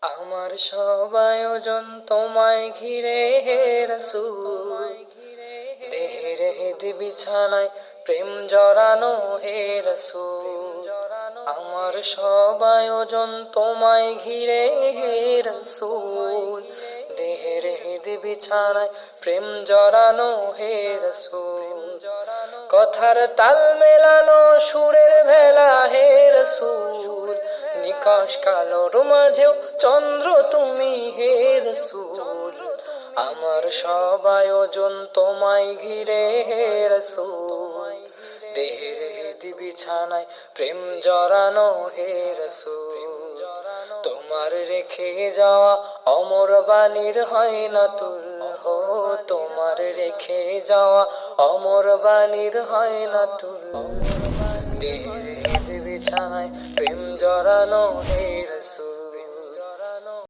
আমার সব আয়োজন তোমায় ঘিরে হে রাসূল, দেহের হিদ বিছানায় প্রেম জড়ানো হে রাসূল। আমার সব আয়োজন তোমায় ঘিরে হে রাসূল, দেহের হিদ বিছানায় প্রেম জড়ানো হে রাসূল। কথার তাল মেলানো সুরের ভেলা হে রাসূল, নিকাশ কালোর মাঝেও চন্দ্র তুমি হে রাসূল। আমার সব আয়োজন তোমায় ঘিরে হে রাসূল, দেহের হিদ বিছানায় প্রেম জড়ানো হে রাসূল। তোমার রেখে যাওয়া অমর বাণীর হয় না তুল, হো তোমার রেখে যাওয়া অমর বাণীর হয় না তুল। দেহের হিদ বিছানায় প্রেম জড়ানো হে রাসূল।